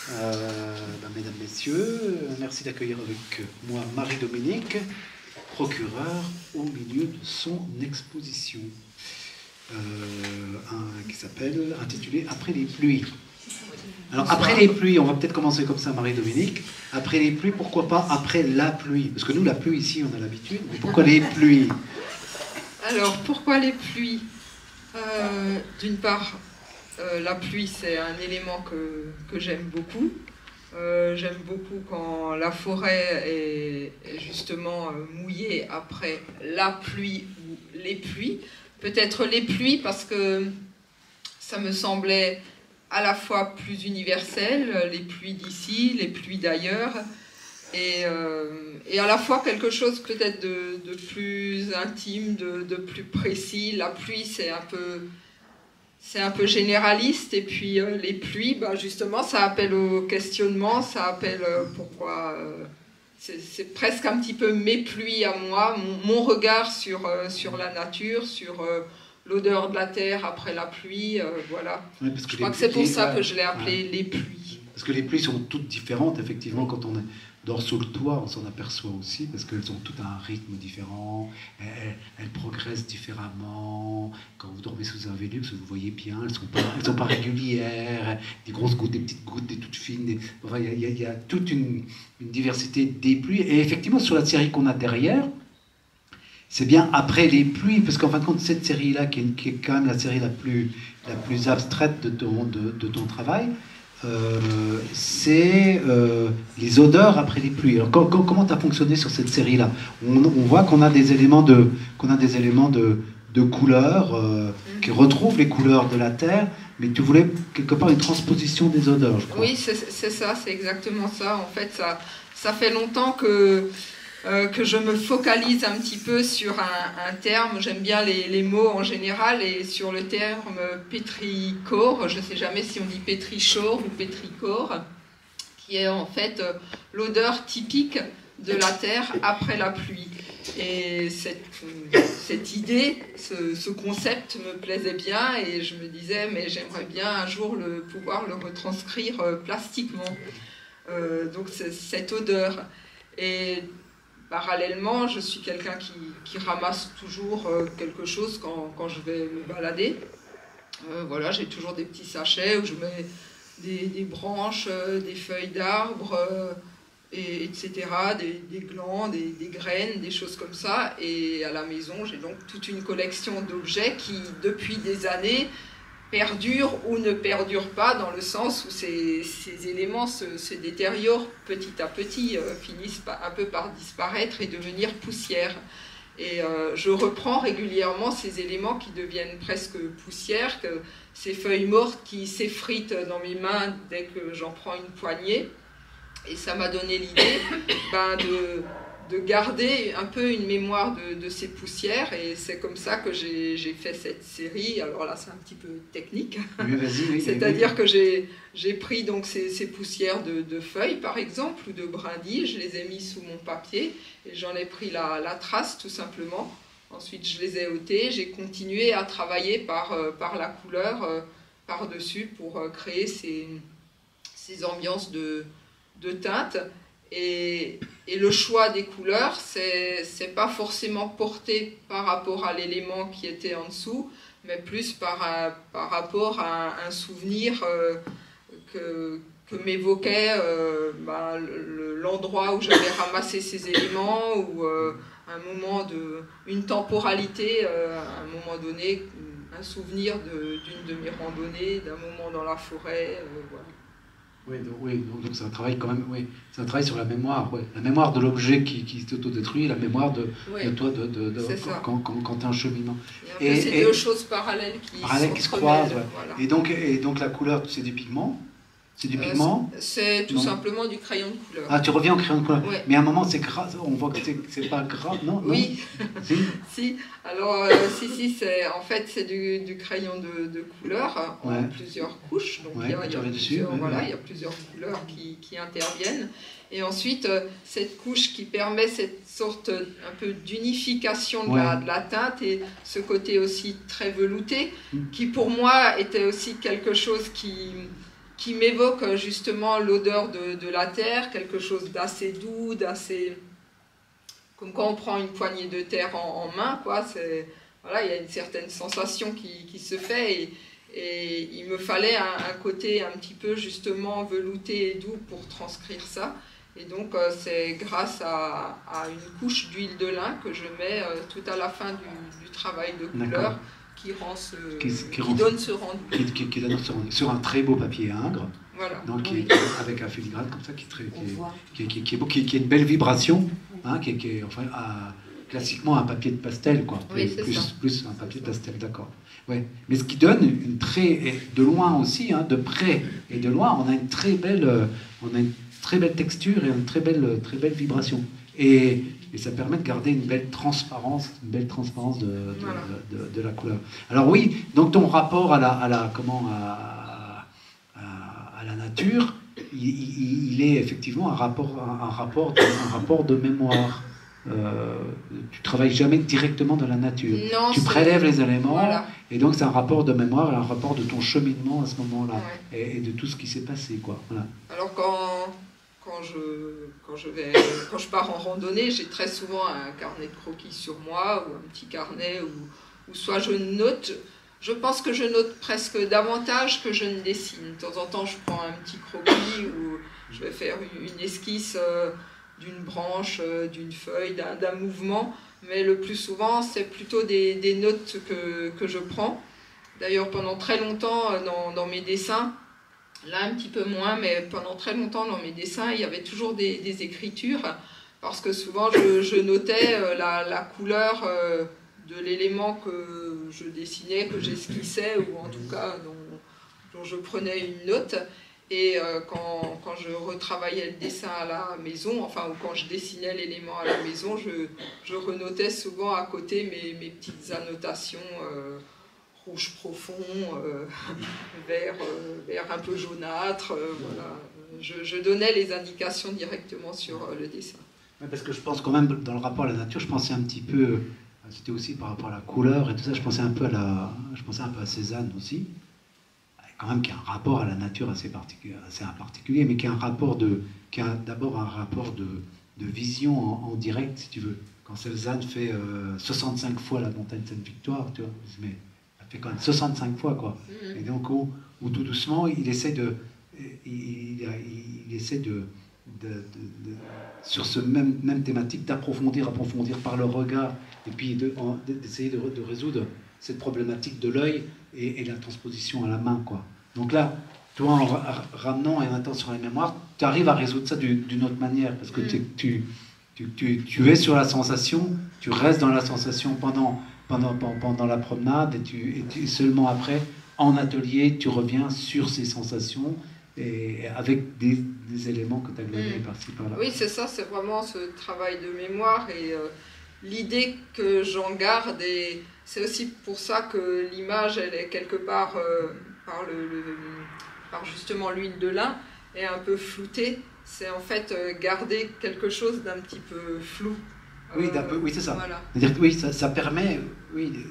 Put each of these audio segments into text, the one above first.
Mesdames, Messieurs, merci d'accueillir avec moi Marie-Dominique, procureure au milieu de son exposition qui s'appelle, intitulée « Après les pluies ». Alors, après les pluies, on va peut-être commencer comme ça, Marie-Dominique. Après les pluies, pourquoi pas après la pluie? Parce que nous, la pluie ici, on a l'habitude, mais pourquoi les pluies? Alors, pourquoi les pluies? D'une part, la pluie, c'est un élément que j'aime beaucoup. J'aime beaucoup quand la forêt est justement mouillée après la pluie ou les pluies. Peut-être les pluies parce que ça me semblait à la fois plus universel, les pluies d'ici, les pluies d'ailleurs, et à la fois quelque chose peut-être de plus intime, de plus précis. La pluie, c'est un peu généraliste, et puis les pluies, justement, ça appelle au questionnement, ça appelle pourquoi... c'est presque un petit peu mes pluies à moi, mon regard sur la nature, sur l'odeur de la terre après la pluie, voilà. Oui, je crois que c'est pour ça que je l'ai appelé les pluies. Parce que les pluies sont toutes différentes, effectivement, quand on dort sous le toit, on s'en aperçoit aussi, parce qu'elles ont tout un rythme différent, elles progressent différemment. Quand vous dormez sous un Velux, vous voyez bien, elles sont pas régulières, des grosses gouttes, des petites gouttes, des toutes fines. Enfin, il y a toute une diversité des pluies. Et effectivement, sur la série qu'on a derrière, c'est bien après les pluies, parce qu'en fin de compte, cette série-là, qui est quand même la série la plus abstraite de ton travail, c'est les odeurs après les pluies. Alors, comment tu as fonctionné sur cette série-là? On voit qu'on a des éléments de couleurs qui retrouvent les couleurs de la terre, mais tu voulais quelque part une transposition des odeurs, je crois. Oui, c'est ça, c'est exactement ça. En fait, ça fait longtemps que je me focalise un petit peu sur un terme. J'aime bien les mots en général, et sur le terme pétrichore, je ne sais jamais si on dit pétrichore ou pétrichore, qui est en fait l'odeur typique de la terre après la pluie. Et cette idée, ce concept me plaisait bien, et je me disais, mais j'aimerais bien un jour pouvoir le retranscrire plastiquement. Donc cette odeur. Et parallèlement, je suis quelqu'un qui ramasse toujours quelque chose quand je vais me balader. Voilà, j'ai toujours des petits sachets où je mets des branches, des feuilles d'arbres, etc., des glands, des graines, des choses comme ça. Et à la maison, j'ai donc toute une collection d'objets qui, depuis des années, perdurent ou ne perdurent pas, dans le sens où ces éléments se détériorent petit à petit, finissent un peu par disparaître et devenir poussière. Et je reprends régulièrement ces éléments qui deviennent presque poussière, ces feuilles mortes qui s'effritent dans mes mains dès que j'en prends une poignée. Et ça m'a donné l'idée de garder un peu une mémoire de ces poussières, et c'est comme ça que j'ai fait cette série. Alors là, c'est un petit peu technique. Oui, c'est-à-dire que j'ai pris donc ces poussières de feuilles, par exemple, ou de brindilles, je les ai mis sous mon papier, et j'en ai pris la trace, tout simplement. Ensuite, je les ai ôtées, j'ai continué à travailler par la couleur par-dessus pour créer ces ambiances de teintes. Et le choix des couleurs, c'est pas forcément porté par rapport à l'élément qui était en dessous, mais plus par rapport à un souvenir que m'évoquait l'endroit où j'avais ramassé ces éléments, ou un moment une temporalité, à un moment donné, un souvenir d'une de mes randonnées, d'un moment dans la forêt, voilà. Oui, donc c'est un travail quand même, oui, c'est un travail sur la mémoire, la mémoire de l'objet qui s'autodétruit, la mémoire de toi quand tu es en cheminement. Et c'est deux choses parallèles qui se croisent. Voilà. Et donc la couleur, c'est du pigment? C'est du pigment? C'est tout simplement du crayon de couleur. Ah, tu reviens au crayon de couleur. Ouais. Mais à un moment, c'est gras, on voit que c'est pas gras, non? Oui. Si. Si. Alors, en fait, c'est du crayon de couleur en plusieurs couches. Donc, il y a plusieurs couleurs qui interviennent. Et ensuite, cette couche qui permet cette sorte un peu d'unification de la teinte, et ce côté aussi très velouté, qui pour moi était aussi quelque chose qui m'évoque justement l'odeur de la terre, quelque chose d'assez doux, d'assez... Comme quand on prend une poignée de terre en main, quoi. Voilà, il y a une certaine sensation qui se fait et il me fallait un côté un petit peu justement velouté et doux pour transcrire ça. Et donc c'est grâce à une couche d'huile de lin que je mets tout à la fin du travail de couleur qui donne ce rendu. Qui donne ce rendu sur un très beau papier ingres. Voilà. Donc avec un filigrane comme ça qui est beau, qui a une belle vibration, hein, qui est enfin, classiquement un papier de pastel, quoi. Oui, plus un papier de pastel, d'accord. Ouais. Mais ce qui donne une de loin aussi, hein, de près et de loin, on a une très belle texture et une très belle vibration. Et ça permet de garder une belle transparence de la couleur. Alors oui, donc ton rapport à la nature, il est effectivement un rapport de mémoire. Tu travailles jamais directement dans la nature. Non, tu prélèves les éléments, voilà. Et donc c'est un rapport de mémoire et un rapport de ton cheminement à ce moment-là, ouais. et de tout ce qui s'est passé, quoi. Voilà. Alors quand je pars en randonnée, j'ai très souvent un carnet de croquis sur moi ou un petit carnet où soit je note. Je pense que je note presque davantage que je ne dessine. De temps en temps, je prends un petit croquis où je vais faire une esquisse d'une branche, d'une feuille, d'un mouvement, mais le plus souvent, c'est plutôt des notes que je prends. D'ailleurs, pendant très longtemps, dans mes dessins, là un petit peu moins, mais pendant très longtemps, dans mes dessins, il y avait toujours des écritures, parce que souvent, je notais la couleur de l'élément que je dessinais, que j'esquissais, ou en tout cas dont je prenais une note. Et quand je retravaillais le dessin à la maison, enfin, ou quand je dessinais l'élément à la maison, je renotais souvent à côté mes petites annotations rouge profond, vert un peu jaunâtre, voilà. Je donnais les indications directement sur le dessin. Ouais, parce que je pense quand même, dans le rapport à la nature, je pensais un petit peu, c'était aussi par rapport à la couleur et tout ça, je pensais un peu à Cézanne aussi, quand même qui a un rapport à la nature assez particulier, mais qui a d'abord un rapport de vision en direct, si tu veux. Quand Cézanne fait 65 fois la montagne Sainte-Victoire, tu vois, mais elle fait quand même 65 fois, quoi. Et donc, où tout doucement, il essaie sur ce même thématique, d'approfondir par le regard, et puis d'essayer de résoudre cette problématique de l'œil et la transposition à la main, quoi. Donc là, toi, en ramenant et en attendant sur la mémoire, tu arrives à résoudre ça d'une autre manière, parce que tu es sur la sensation, tu restes dans la sensation pendant la promenade, et seulement après, en atelier, tu reviens sur ces sensations, et avec des éléments que tu as glanés par-ci, par-là. Oui, c'est ça, c'est vraiment ce travail de mémoire, et l'idée que j'en garde, et c'est aussi pour ça que l'image, elle est quelque part, par justement l'huile de lin, est un peu floutée. C'est en fait garder quelque chose d'un petit peu flou. Oui, oui, c'est ça. Voilà. C'est-à-dire que oui, ça permet,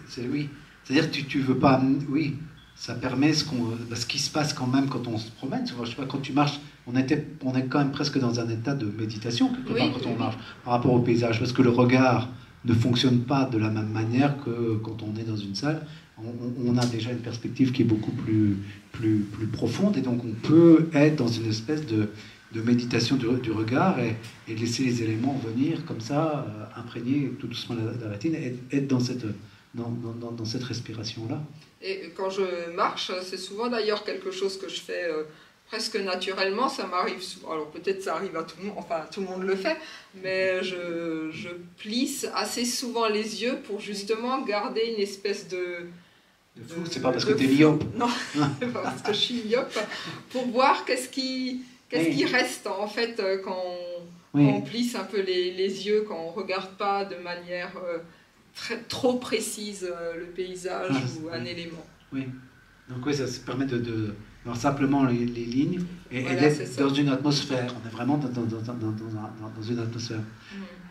c'est-à-dire que tu veux pas, oui, ça permet ce qui se passe quand même quand on se promène. Je sais pas, quand tu marches, on est quand même presque dans un état de méditation quelque part quand on marche par rapport au paysage, parce que le regard ne fonctionne pas de la même manière que quand on est dans une salle. On a déjà une perspective qui est beaucoup plus profonde, et donc on peut être dans une espèce de méditation du regard et laisser les éléments venir comme ça, imprégner tout doucement la rétine, et être dans cette respiration-là. Et quand je marche, c'est souvent d'ailleurs quelque chose que je fais presque naturellement. Ça m'arrive souvent, alors peut-être ça arrive à tout le monde, enfin tout le monde le fait, mais je plisse assez souvent les yeux pour justement garder une espèce de flou. C'est pas parce que tu es myope. Non, c'est pas parce que je suis myope. Pour voir qu'est-ce qui reste en fait quand on plisse un peu les yeux, quand on regarde pas de manière trop précise le paysage ou un élément. Oui. Donc oui, ça permet de voir simplement les lignes et Voilà, d'être dans une atmosphère. On est vraiment dans une atmosphère.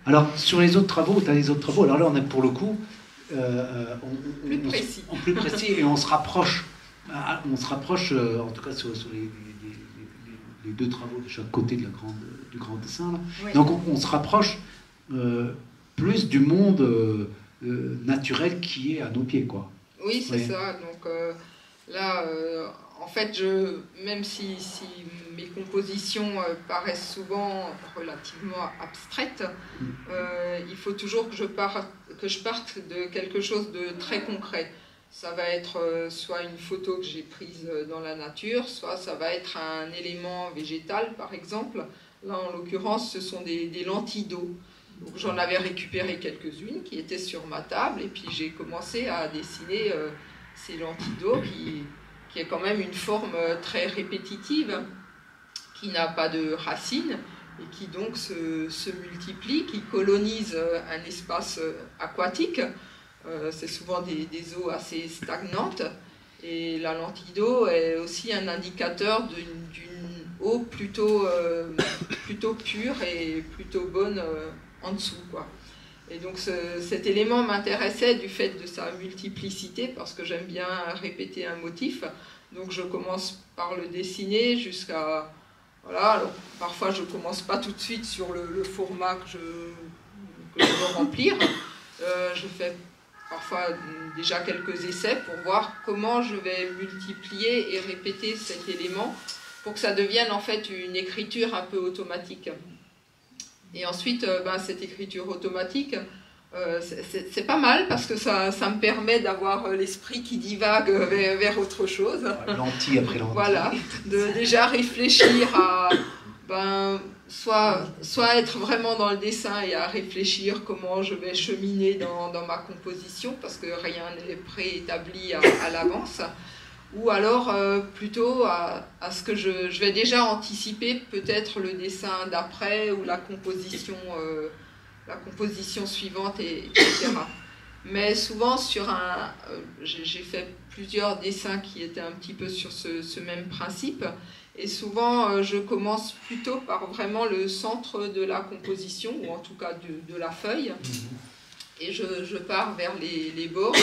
Alors, sur les autres travaux, tu as les autres travaux. Alors là, on est pour le coup plus précis. Plus précis, et on se rapproche en tout cas sur les les deux travaux de chaque côté de du grand dessin. Là. Oui. Donc on se rapproche plus du monde naturel qui est à nos pieds, quoi. Oui, c'est ça. Donc là, en fait, même si mes compositions paraissent souvent relativement abstraites, il faut toujours que je parte de quelque chose de très concret. Ça va être soit une photo que j'ai prise dans la nature, soit ça va être un élément végétal, par exemple. Là, en l'occurrence, ce sont des lentilles d'eau. Donc j'en avais récupéré quelques-unes qui étaient sur ma table, et puis j'ai commencé à dessiner ces lentilles d'eau qui est quand même une forme très répétitive, qui n'a pas de racines, et qui donc se multiplie, qui colonise un espace aquatique. C'est souvent des eaux assez stagnantes, et la lentille d'eau est aussi un indicateur d'une eau plutôt pure et plutôt bonne en dessous, quoi. Et donc cet élément m'intéressait du fait de sa multiplicité, parce que j'aime bien répéter un motif. Donc je commence par le dessiner jusqu'à... Voilà, alors, parfois je ne commence pas tout de suite sur le format que je veux remplir. Je fais parfois déjà quelques essais pour voir comment je vais multiplier et répéter cet élément pour que ça devienne en fait une écriture un peu automatique. Et ensuite, cette écriture automatique, c'est pas mal parce que ça me permet d'avoir l'esprit qui divague vers autre chose. Lentille après lentille. Voilà, de déjà réfléchir à soit être vraiment dans le dessin et à réfléchir comment je vais cheminer dans ma composition, parce que rien n'est préétabli à l'avance, ou alors plutôt à ce que je vais déjà anticiper peut-être le dessin d'après ou la composition suivante, etc. Mais souvent j'ai fait plusieurs dessins qui étaient un petit peu sur ce même principe, et souvent je commence plutôt par vraiment le centre de la composition, ou en tout cas de la feuille, et je pars vers les bords.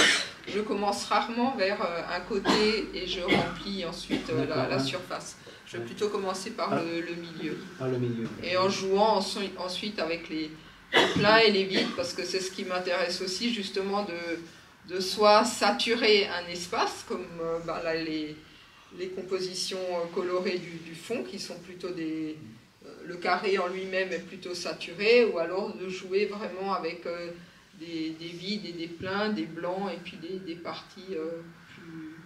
Je commence rarement vers un côté et je remplis ensuite la surface. Je vais plutôt commencer par le milieu. Par le milieu. Et en jouant ensuite avec les pleins et les vides, parce que c'est ce qui m'intéresse aussi, justement, de soit saturer un espace, comme là, les compositions colorées du fond, qui sont plutôt le carré en lui-même est plutôt saturé, ou alors de jouer vraiment avec des vides et des pleins, des blancs, et puis des parties plus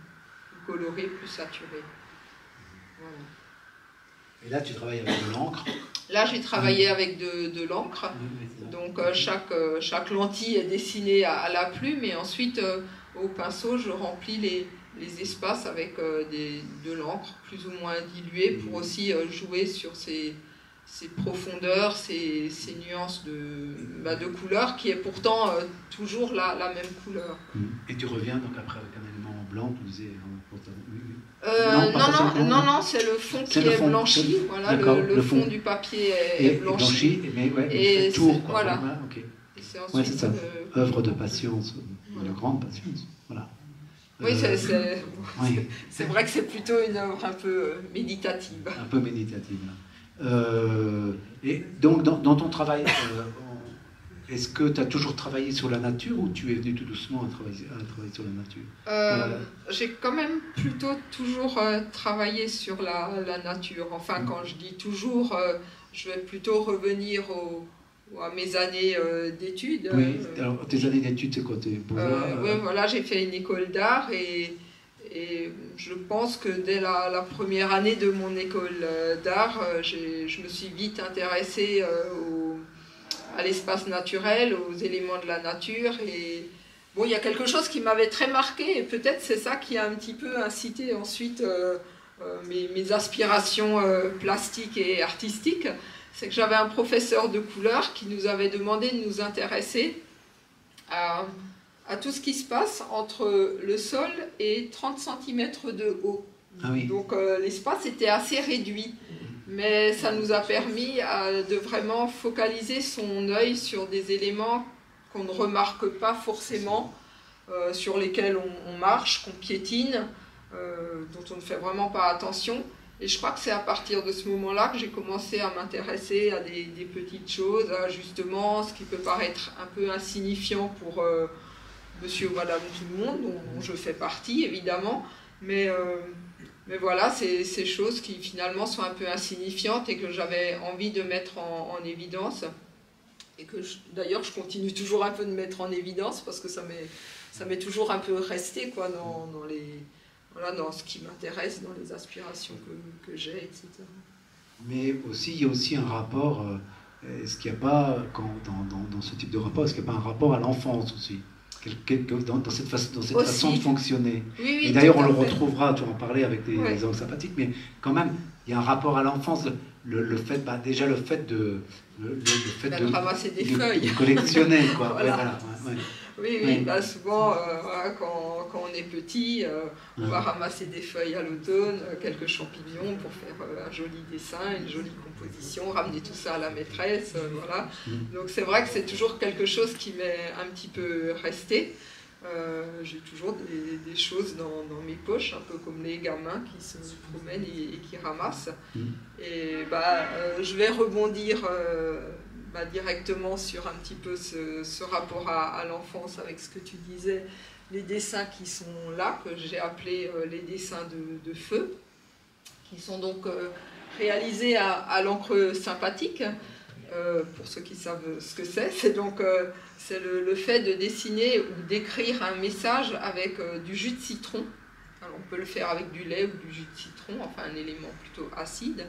colorées, plus saturées. Voilà. Et là, tu travailles avec de l'encre. Là, j'ai travaillé avec de l'encre. Donc, chaque lentille est dessinée à la plume, et ensuite, au pinceau, je remplis les espaces avec de l'encre plus ou moins diluée, pour aussi jouer sur ces profondeurs, ces nuances de couleurs, qui est pourtant toujours la même couleur. Et tu reviens donc après avec un élément blanc, tu disais... Non, c'est le fond qui est blanchi. Voilà, le fond du papier est blanchi. Et tour, quoi. Voilà. Vraiment, okay. Et c'est ensuite c'est ça. Œuvre de patience, de grande patience. Voilà. Oui, c'est vrai que c'est plutôt une œuvre un peu méditative. Un peu méditative. Et donc, dans ton travail, est-ce que tu as toujours travaillé sur la nature, ou tu es venu tout doucement à travailler sur la nature? J'ai quand même plutôt toujours travaillé sur la nature. Enfin, quand je dis toujours, je vais plutôt revenir à mes années d'études. Oui, alors tes années d'études, c'est quoi? Oui, voilà, j'ai fait une école d'art, et je pense que dès la première année de mon école d'art, je me suis vite intéressée à l'espace naturel, aux éléments de la nature. Et bon, il y a quelque chose qui m'avait très marqué, et peut-être c'est ça qui a un petit peu incité ensuite mes aspirations plastiques et artistiques. C'est que j'avais un professeur de couleur qui nous avait demandé de nous intéresser à tout ce qui se passe entre le sol et 30 cm de haut. Ah oui. Donc l'espace était assez réduit. Mais ça nous a permis de vraiment focaliser son œil sur des éléments qu'on ne remarque pas forcément, sur lesquels on marche, qu'on piétine, dont on ne fait vraiment pas attention. Et je crois que c'est à partir de ce moment-là que j'ai commencé à m'intéresser à des petites choses, à justement ce qui peut paraître un peu insignifiant pour monsieur ou madame tout le monde, dont je fais partie évidemment, mais voilà, c'est ces choses qui finalement sont un peu insignifiantes et que j'avais envie de mettre en évidence, et que d'ailleurs je continue toujours un peu de mettre en évidence, parce que ça m'est toujours un peu resté quoi, dans ce qui m'intéresse, dans les aspirations que j'ai, etc. Mais aussi, il y a aussi un rapport, est-ce qu'il n'y a pas, dans ce type de rapport, est-ce qu'il n'y a pas un rapport à l'enfance aussi, dans cette façon de fonctionner? Oui, et d'ailleurs, on le retrouvera, tu en parlais avec des exemples sympathiques, mais quand même, il y a un rapport à l'enfance, le fait, déjà le fait de ramasser des feuilles, de collectionner, quoi. Voilà. Oui, bah souvent, Ouais. Quand on est petit, on va ramasser des feuilles à l'automne, quelques champignons pour faire un joli dessin, une jolie composition, ramener tout ça à la maîtresse, voilà. Donc c'est vrai que c'est toujours quelque chose qui m'est un petit peu resté. J'ai toujours des choses dans mes poches, un peu comme les gamins qui se promènent et qui ramassent. Et je vais rebondir directement sur un petit peu ce rapport à l'enfance avec ce que tu disais, les dessins qui sont là, que j'ai appelés les dessins de feu, qui sont donc réalisés à l'encre sympathique. Pour ceux qui savent ce que c'est donc c'est le fait de dessiner ou d'écrire un message avec du jus de citron. Alors, on peut le faire avec du lait ou du jus de citron, enfin un élément plutôt acide.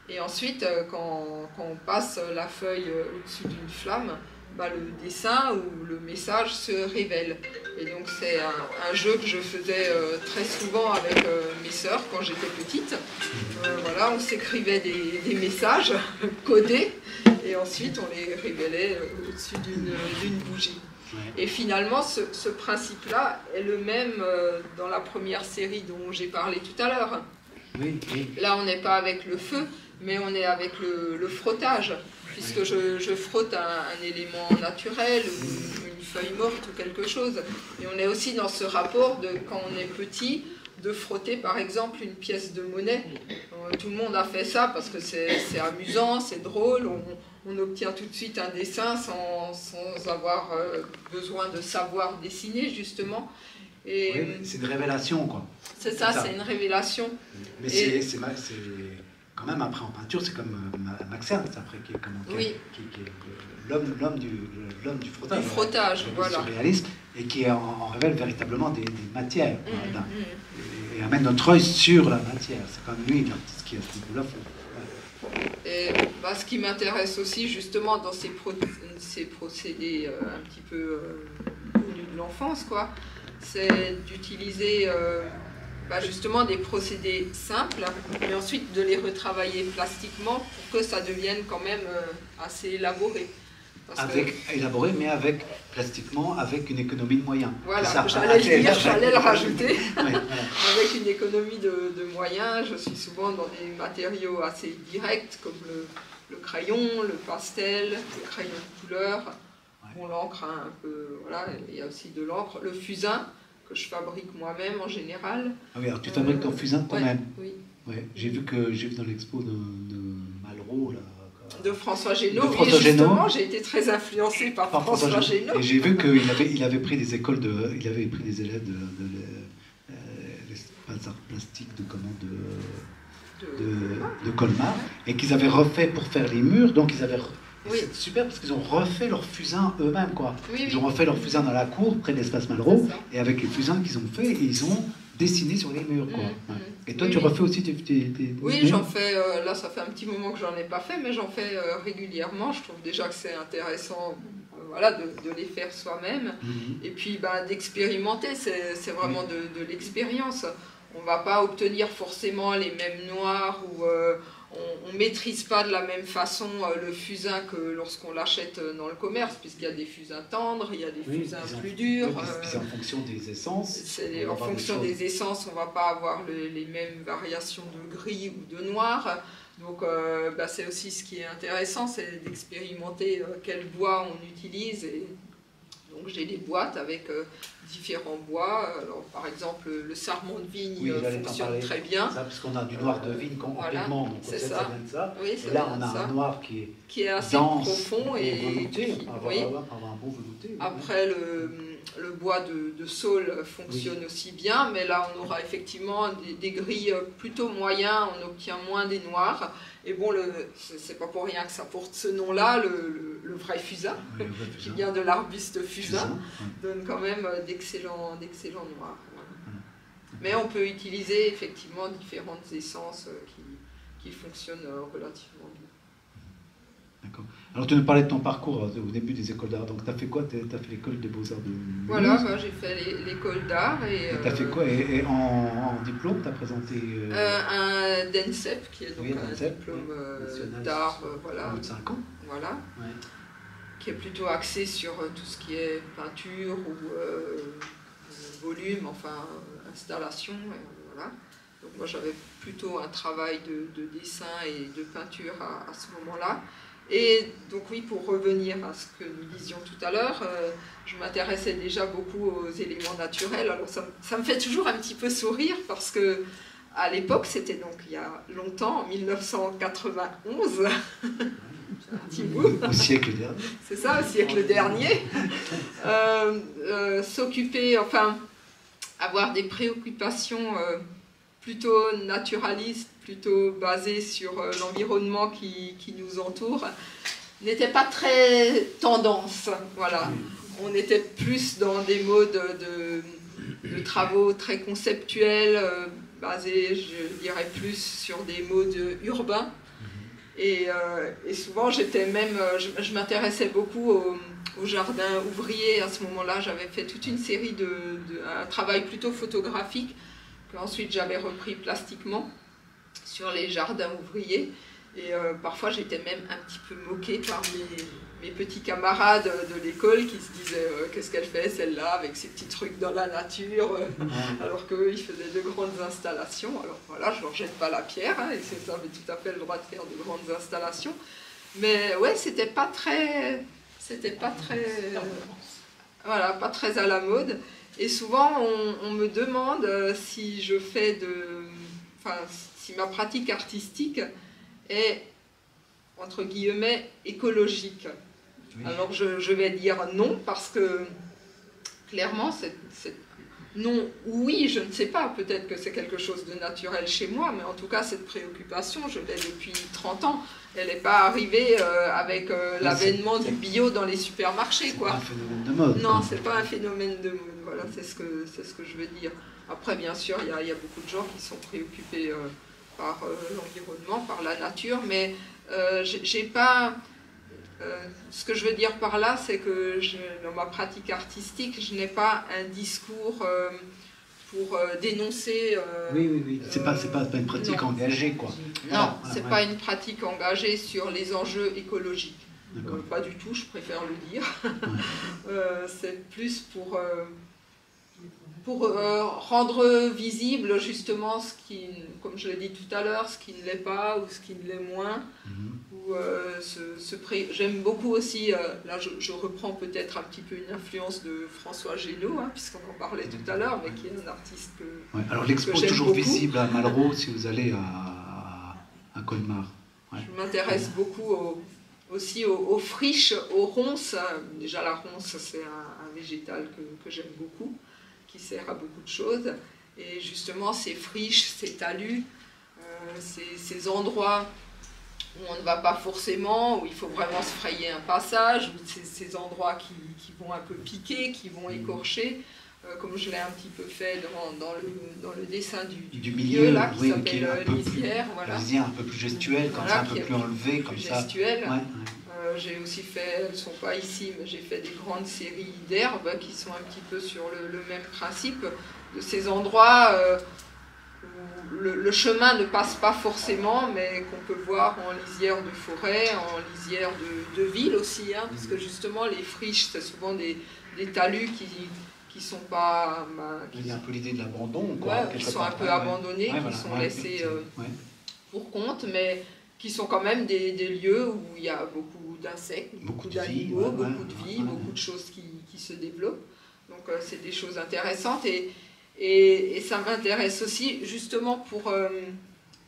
Et ensuite, quand on passe la feuille au-dessus d'une flamme, le dessin ou le message se révèle. Et donc c'est un jeu que je faisais très souvent avec mes sœurs quand j'étais petite. Voilà, on s'écrivait des messages codés et ensuite on les révélait au-dessus d'une bougie. Et finalement, ce principe-là est le même dans la première série dont j'ai parlé tout à l'heure. Oui. Là, on n'est pas avec le feu, mais on est avec le frottage, puisque je frotte un élément naturel, une feuille morte ou quelque chose. Et on est aussi dans ce rapport de, quand on est petit, de frotter par exemple une pièce de monnaie. Tout le monde a fait ça parce que c'est amusant, c'est drôle, on obtient tout de suite un dessin sans avoir besoin de savoir dessiner justement. Et oui, c'est une révélation, quoi. C'est ça, c'est une révélation. Mais c'est quand même, après en peinture, c'est comme Max Ernst, après, qui est l'homme du frottage. Du frottage, voilà. Surréaliste, et qui en révèle véritablement des matières. Et amène notre œil sur la matière. C'est quand même lui, l'artiste, qui à ce niveau-là fait. Et ce qui m'intéresse aussi, justement, dans ces procédés un petit peu connus de l'enfance, quoi, c'est d'utiliser justement des procédés simples, mais ensuite de les retravailler plastiquement pour que ça devienne quand même assez élaboré. Élaboré, mais plastiquement, avec une économie de moyens. Voilà, j'allais le rajouter. Avec une économie de moyens, je suis souvent dans des matériaux assez directs, comme le crayon, le pastel, le crayon de couleur, l'encre un peu, voilà, il y a aussi de l'encre, le fusain, que je fabrique moi-même en général. Ah oui, alors tu fabriques ton fusain toi-même? Oui. Ouais, j'ai vu dans l'expo de Malraux, là. De François Génaud, oui, justement, j'ai été très influencée par François Génaud. Et j'ai vu qu'il avait pris des écoles il avait pris des élèves de arts plastiques de Colmar, et qu'ils avaient refait pour faire les murs, donc ils avaient... C'est super parce qu'ils ont refait leurs fusains eux-mêmes, quoi. Ils ont refait leurs fusains dans la cour, près de l'espace Malraux, et avec les fusains qu'ils ont fait, ils ont dessiné sur les murs, quoi. Et toi, tu refais aussi tes Oui, j'en fais, là ça fait un petit moment que j'en ai pas fait, mais j'en fais régulièrement. Je trouve déjà que c'est intéressant de les faire soi-même. Et puis d'expérimenter, c'est vraiment de l'expérience. On ne va pas obtenir forcément les mêmes noirs, ou on ne maîtrise pas de la même façon le fusain que lorsqu'on l'achète dans le commerce, puisqu'il y a des fusains tendres, il y a des fusains plus durs. C'est en fonction des essences. En fonction des essences, on ne va pas avoir les mêmes variations de gris ou de noir. Donc c'est aussi ce qui est intéressant, c'est d'expérimenter quel bois on utilise. Et Donc j'ai des boîtes avec différents bois. Alors, par exemple, le sarment de vigne fonctionne très bien. Ça, parce qu'on a du noir de vigne complètement, donc c'est ça vient de ça. Oui, et là, on a un noir qui est assez dense, profond et velouté, avoir un bon velouté. Après, le bois de saule fonctionne aussi bien, mais là, on aura effectivement des gris plutôt moyens, on obtient moins des noirs. Et bon, c'est pas pour rien que ça porte ce nom-là, le vrai fusain, qui vient de l'arbuste fusain, donne quand même d'excellents noirs. Voilà. Mais on peut utiliser effectivement différentes essences qui fonctionnent relativement bien. D'accord. Alors tu nous parlais de ton parcours au début des écoles d'art, donc tu as fait quoi? Tu as fait l'école des beaux-arts de Mulhouse? Voilà, j'ai fait l'école d'art. Et tu as fait quoi? Et en diplôme, tu as présenté un DENSEP, qui est donc un diplôme d'art, au bout de 5 ans. Voilà. Ouais. Qui est plutôt axé sur tout ce qui est peinture ou volume, enfin installation. Voilà. Donc moi j'avais plutôt un travail de dessin et de peinture à ce moment-là. Et donc oui, pour revenir à ce que nous disions tout à l'heure, je m'intéressais déjà beaucoup aux éléments naturels. Alors ça me fait toujours un petit peu sourire parce que à l'époque, c'était donc il y a longtemps, en 1991, un petit bout. Au siècle dernier. C'est ça, au siècle dernier. S'occuper, enfin, avoir des préoccupations plutôt naturalistes, plutôt basées sur l'environnement qui nous entoure, n'était pas très tendance. Voilà. On était plus dans des modes de travaux très conceptuels, basés, je dirais, plus sur des modes urbains. Et souvent, je m'intéressais beaucoup au jardin ouvrier. À ce moment-là, j'avais fait toute une série un travail plutôt photographique, que ensuite j'avais repris plastiquement sur les jardins ouvriers. Et parfois, j'étais même un petit peu moquée par mes petits camarades de l'école qui se disaient qu'est-ce qu'elle fait celle-là avec ses petits trucs dans la nature, alors qu'eux, ils faisaient de grandes installations. Alors voilà, je leur jette pas la pierre, hein, et ils avaient tout à fait le droit de faire de grandes installations. Mais ouais, c'était pas très voilà, pas très à la mode. Et souvent, on me demande si je fais si ma pratique artistique est, entre guillemets, écologique. Oui. Alors je vais dire non, parce que clairement, non, oui, je ne sais pas, peut-être que c'est quelque chose de naturel chez moi, mais en tout cas, cette préoccupation, je l'ai depuis 30 ans. Elle n'est pas arrivée avec l'avènement du bio dans les supermarchés, quoi. C'est pas un phénomène de mode. Non, c'est pas un phénomène de mode, voilà, c'est ce que je veux dire. Après, bien sûr, il y a beaucoup de gens qui sont préoccupés par l'environnement, par la nature, mais j'ai pas... ce que je veux dire par là, c'est que dans ma pratique artistique, je n'ai pas un discours pour dénoncer... oui. C'est pas une pratique engagée, quoi. Non, c'est pas une pratique engagée sur les enjeux écologiques. Pas du tout, je préfère le dire. C'est plus pour rendre visible justement ce qui, comme je l'ai dit tout à l'heure, ce qui ne l'est pas ou ce qui ne l'est moins. J'aime beaucoup aussi, là je reprends peut-être un petit peu une influence de François Génaud, hein, puisqu'on en parlait tout à l'heure, mais qui est un artiste que alors l'expo est toujours visible à Malraux si vous allez à Colmar. Je m'intéresse beaucoup aussi aux friches, aux ronces. Déjà la ronce, c'est un végétal que j'aime beaucoup, qui sert à beaucoup de choses. Et justement ces friches, ces talus, ces endroits où on ne va pas forcément, où il faut vraiment se frayer un passage, ou ces endroits qui vont un peu piquer, qui vont écorcher, comme je l'ai un petit peu fait dans le dessin du milieu, là, qui s'appelle lisière. Voilà. Lisière un peu plus gestuelle, comme ça, un peu plus enlevée, comme ça. Gestuelle. Ouais. J'ai aussi fait, elles ne sont pas ici, mais j'ai fait des grandes séries d'herbes qui sont un petit peu sur le même principe, de ces endroits où le chemin ne passe pas forcément, mais qu'on peut voir en lisière de forêt, en lisière de ville aussi, hein, parce que justement les friches, c'est souvent des talus qui sont pas... Il y a un peu l'idée de l'abandon, quoi. Ouais, qui sont un peu abandonnés, qui sont laissés pour compte, mais qui sont quand même des lieux où il y a beaucoup d'insectes, beaucoup d'animaux, beaucoup de vie, beaucoup de choses qui qui se développent. Donc c'est des choses intéressantes et ça m'intéresse aussi justement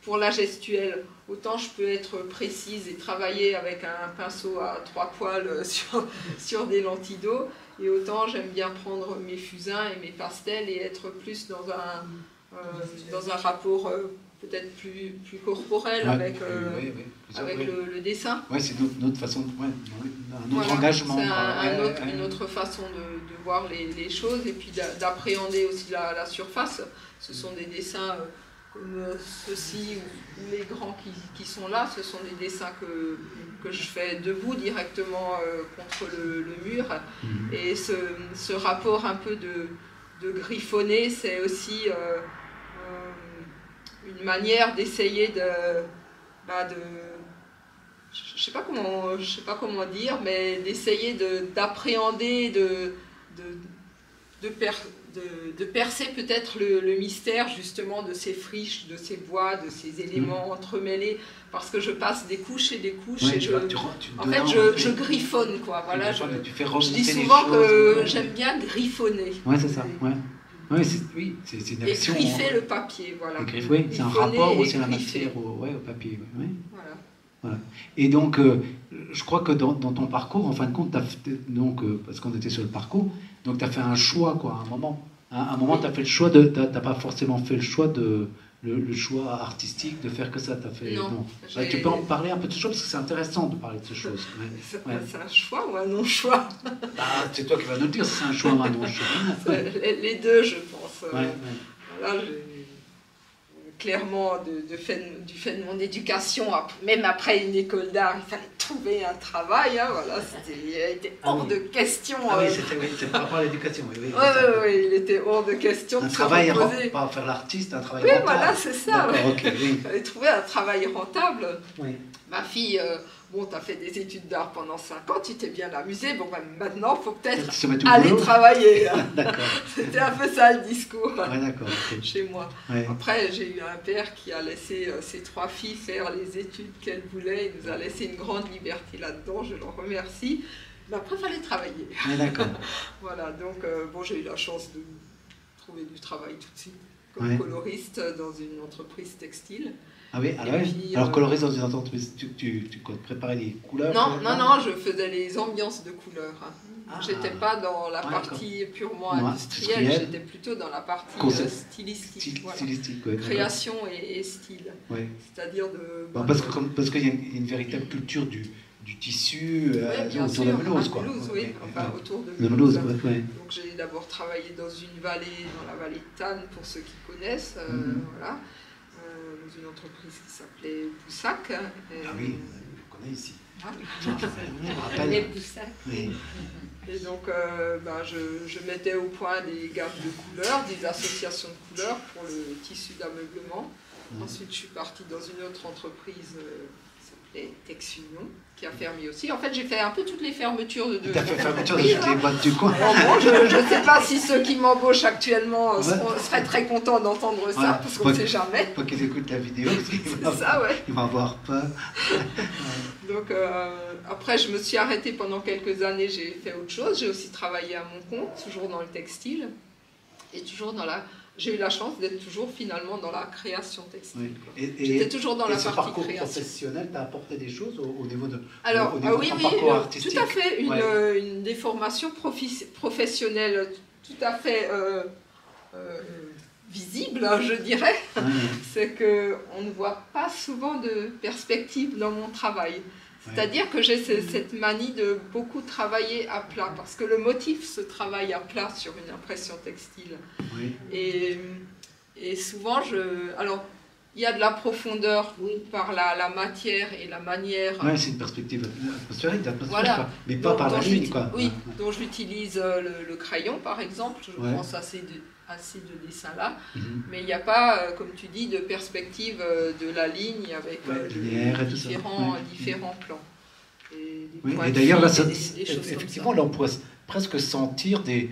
pour la gestuelle. Autant je peux être précise et travailler avec un pinceau à 3 poils sur des lentilles d'eau, et autant j'aime bien prendre mes fusains et mes pastels et être plus dans un rapport peut-être plus corporel avec le dessin. Oui, c'est une autre façon, un autre engagement. C'est une autre façon de voir les choses et puis d'appréhender aussi la surface. Ce sont des dessins comme ceux-ci ou les grands qui sont là, ce sont des dessins que je fais debout directement contre le mur. Et ce rapport un peu de griffonner, c'est aussi une manière d'essayer je sais pas comment dire, mais d'essayer d'appréhender, de percer peut-être le mystère justement de ces friches, de ces bois, de ces éléments entremêlés, parce que je passe des couches et des couches, et je griffonne, quoi. Voilà, je dis souvent que j'aime bien griffonner. Ouais, c'est ça. Ouais. Oui, c'est une action. Et griffer le papier, voilà. Oui, c'est un rapport aussi à la matière, au papier. Oui. Voilà. Et donc, je crois que dans ton parcours, en fin de compte, parce qu'on était sur le parcours, donc tu as fait un choix, quoi, à un moment. À un moment, tu as fait le choix t'as pas forcément fait le choix le choix artistique de faire que ça. T'as fait. Non. Tu peux en parler un peu de ce choix, parce que c'est intéressant de parler de ces choses. C'est un choix ou un non-choix? C'est toi qui vas nous le dire si c'est un choix ou un non-choix. Les deux, je pense. Voilà, clairement, du fait de mon éducation, même après une école d'art, il fallait trouver un travail. Voilà, il était hors de question. C'est par rapport à l'éducation. Oui, il était hors de question de travail pas faire l'artiste, un travail rentable. Oui, voilà, c'est ça. Il fallait trouver un travail rentable. Oui. Ma fille, tu as fait des études d'art pendant 5 ans, tu t'es bien amusé, maintenant, il faut peut-être aller travailler. D'accord. C'était un peu ça le discours chez moi. Ouais. Après, j'ai eu un père qui a laissé ses 3 filles faire les études qu'elles voulaient, il nous a laissé une grande liberté là-dedans, je l'en remercie. Mais après, il fallait travailler. D'accord. Voilà, donc j'ai eu la chance de trouver du travail tout de suite, comme coloriste dans une entreprise textile. Ah oui, alors coloriste dans une entreprise, tu préparais les couleurs? Non, je faisais les ambiances de couleurs. J'étais pas dans la partie purement industrielle, j'étais plutôt dans la partie stylistique. Création et style. Ouais. C'est-à-dire parce qu'il y a une véritable culture du tissu autour de la Mulhouse, quoi. Autour de Mulhouse. Donc j'ai d'abord travaillé dans une vallée, dans la vallée de Tannes, pour ceux qui connaissent, voilà. Dans une entreprise qui s'appelait Boussac. Oui, je connais ici. Je connais Boussac. Oui. Et donc, je mettais au point des gammes de couleurs, des associations de couleurs pour le tissu d'ameublement. Ensuite, je suis partie dans une autre entreprise qui s'appelait Tex Union, qui a fermé aussi. En fait, j'ai fait un peu toutes les fermetures de Tu as fait fermeture de toutes les boîtes du coin. Je ne sais pas si ceux qui m'embauchent actuellement seraient très contents d'entendre ça, parce qu'on ne sait jamais. Pas qu'ils écoutent la vidéo, ils vont avoir peur. Donc, après, je me suis arrêtée pendant quelques années, j'ai fait autre chose. J'ai aussi travaillé à mon compte, toujours dans le textile, et toujours j'ai eu la chance d'être toujours finalement dans la création textile. J'étais toujours dans la partie parcours création. Professionnel, t'as apporté des choses au niveau de ton parcours artistique? Tout à fait. Une des formations professionnelles tout à fait visible, je dirais. C'est qu'on ne voit pas souvent de perspective dans mon travail. C'est-à-dire que j'ai cette manie de beaucoup travailler à plat, parce que le motif se travaille à plat sur une impression textile. Et souvent, alors, il y a de la profondeur par la matière et la manière. C'est une perspective atmosphérique, mais pas par la ligne, quoi. Dont j'utilise le crayon, par exemple. Je pense assez de dessins là, mais il n'y a pas, comme tu dis, de perspective de la ligne avec différents plans. Et d'ailleurs, là, effectivement, là, on pourrait presque sentir des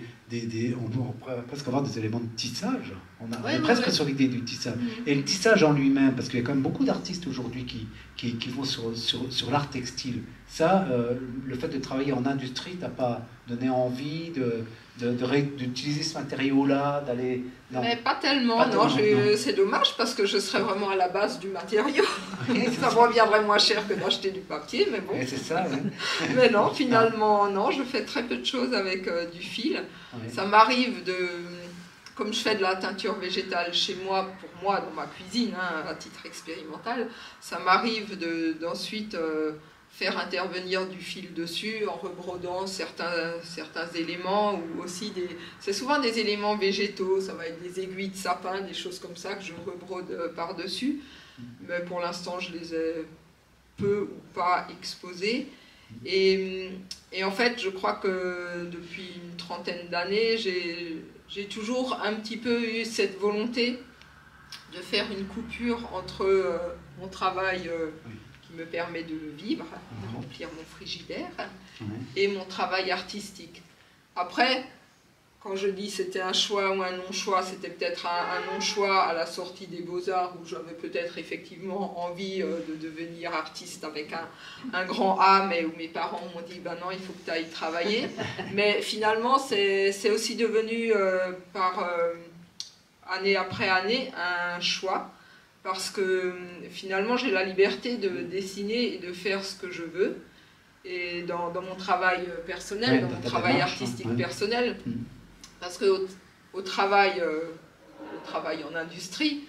on pourrait presque avoir des éléments de tissage. On est Ouais, presque ouais. sur l'idée du tissage. Mhm. Et le tissage en lui-même, parce qu'il y a quand même beaucoup d'artistes aujourd'hui qui vont sur l'art textile. Ça, le fait de travailler en industrie, t'as pas donné envie d'utiliser ce matériau-là, d'aller... Non. Mais pas tellement, Pas non, tellement, non. c'est dommage parce que je serais vraiment à la base du matériau. Ça me reviendrait moins cher que d'acheter du papier, mais bon. Ouais, c'est ça, ouais. Mais non, finalement, non, je fais très peu de choses avec du fil. Ouais. Ça m'arrive de... Comme je fais de la teinture végétale chez moi, pour moi, dans ma cuisine, hein, à titre expérimental, ça m'arrive d'ensuite faire intervenir du fil dessus en rebrodant certains éléments, ou aussi c'est souvent des éléments végétaux, ça va être des aiguilles de sapin, des choses comme ça que je rebrode par-dessus. Mais pour l'instant, je les ai peu ou pas exposés. Et en fait, je crois que depuis une trentaine d'années, j'ai toujours un petit peu eu cette volonté de faire une coupure entre mon travail qui me permet de vivre, de remplir mon frigidaire, et mon travail artistique. Après, quand je dis c'était un choix ou un non-choix, c'était peut-être un non-choix à la sortie des Beaux-Arts où j'avais peut-être effectivement envie de devenir artiste avec un grand A, mais où mes parents m'ont dit ben non, il faut que tu ailles travailler. Mais finalement, c'est aussi devenu année après année un choix parce que finalement j'ai la liberté de dessiner et de faire ce que je veux. Et dans mon travail personnel, dans mon travail artistique personnel, parce qu'au travail en industrie,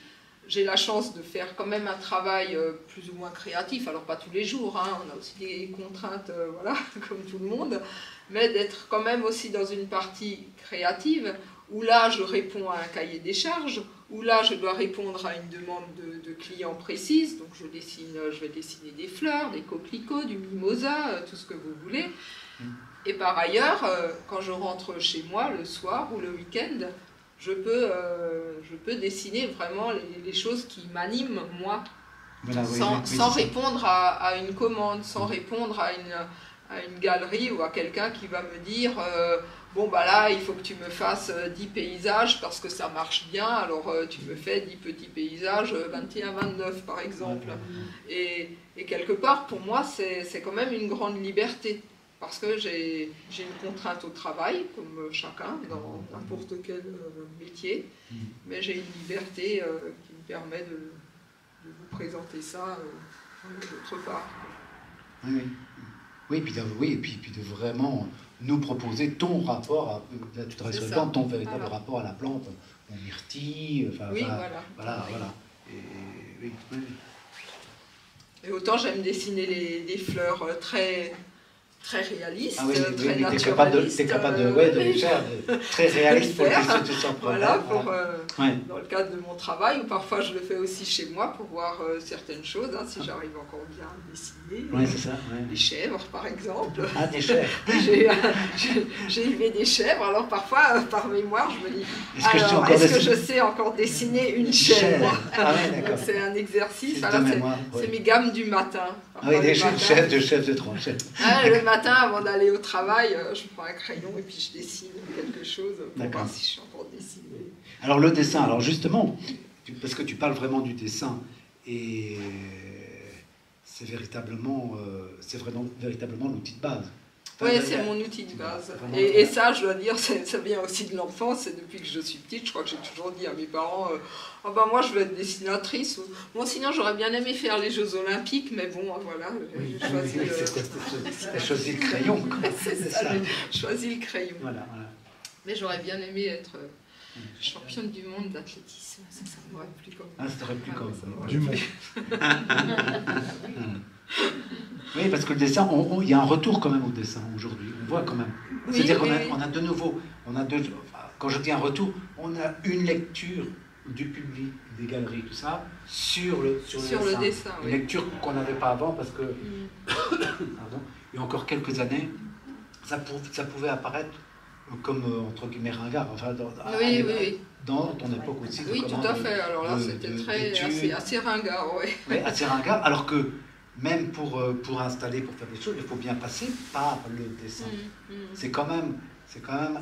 j'ai la chance de faire quand même un travail plus ou moins créatif, alors pas tous les jours, hein, on a aussi des contraintes, voilà, comme tout le monde, mais d'être quand même aussi dans une partie créative, où là je réponds à un cahier des charges, où là je dois répondre à une demande de clients précise, donc je vais dessiner des fleurs, des coquelicots, du mimosa, tout ce que vous voulez. Et par ailleurs, quand je rentre chez moi le soir ou le week-end, je peux dessiner vraiment les choses qui m'animent, moi, voilà, sans répondre à une commande, sans répondre à une galerie ou à quelqu'un qui va me dire bon bah là il faut que tu me fasses 10 paysages parce que ça marche bien, alors tu me fais 10 petits paysages 21-29 par exemple. Et quelque part pour moi c'est quand même une grande liberté. Parce que j'ai une contrainte au travail, comme chacun, dans n'importe quel métier, mais j'ai une liberté qui me permet de vous présenter ça d'autre part. Oui, et puis de vraiment nous proposer ton rapport, là tu travailles sur le plan, ton véritable rapport à la plante, la myrtille, voilà. Et autant j'aime dessiner des fleurs très réaliste, très naturaliste. T'es capable de les faire très réaliste pour que tu t'en voilà, dans le cadre de mon travail, ou parfois je le fais aussi chez moi pour voir certaines choses, hein, si j'arrive encore bien à dessiner. Oui, c'est ça. Les chèvres, par exemple. Ah, des chèvres. J'ai élevé des chèvres, alors parfois, par mémoire, je me dis est-ce que je sais encore dessiner une chèvre? C'est un exercice, c'est mes gammes du matin. Oui, des chefs de tranche. Le matin, avant d'aller au travail, je prends un crayon et puis je dessine quelque chose pour voir si je suis encore dessiné. Alors le dessin, alors justement, parce que tu parles vraiment du dessin, et c'est véritablement l'outil de base. Oui, c'est mon outil de base. Et ça, je dois dire, ça vient aussi de l'enfance. Et depuis que je suis petite, je crois que j'ai toujours dit à mes parents moi, je veux être dessinatrice. Bon, sinon, j'aurais bien aimé faire les Jeux Olympiques, mais bon, voilà. J'ai choisi le crayon. C'est ça, j'ai choisi le crayon. Voilà. Mais j'aurais bien aimé être championne du monde d'athlétisme. Ça m'aurait plu comme ça. Ah, ça t'aurait plu comme ça. Du monde. Oui, parce que le dessin, il y a un retour quand même au dessin aujourd'hui. On voit quand même. C'est-à-dire qu'on a de nouveau, quand je dis un retour, on a une lecture du public, des galeries, tout ça, sur le dessin. Une lecture qu'on n'avait pas avant parce que, pardon, il y a encore quelques années, ça pouvait apparaître comme, entre guillemets, ringard. Enfin, dans ton époque aussi. Oui, tout à fait. Alors là, c'était assez ringard, oui. Oui, assez ringard, alors que même pour installer, pour faire des choses, il faut bien passer par le dessin. C'est quand même c'est quand même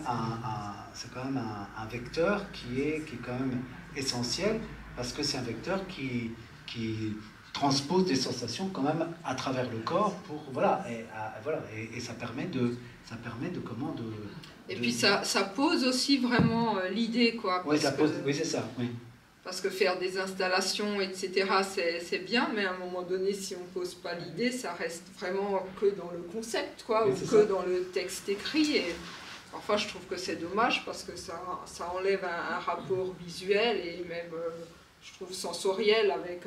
un vecteur qui est quand même essentiel, parce que c'est un vecteur qui transpose des sensations quand même à travers le corps pour et ça permet de comment de et puis ça pose aussi vraiment l'idée, quoi. Oui, oui, c'est ça, oui. Parce que faire des installations, etc., c'est bien, mais à un moment donné, si on ne pose pas l'idée, ça reste vraiment que dans le concept, quoi, oui, ou que dans le texte écrit. Et parfois, je trouve que c'est dommage parce que ça enlève un rapport visuel et même, je trouve, sensoriel avec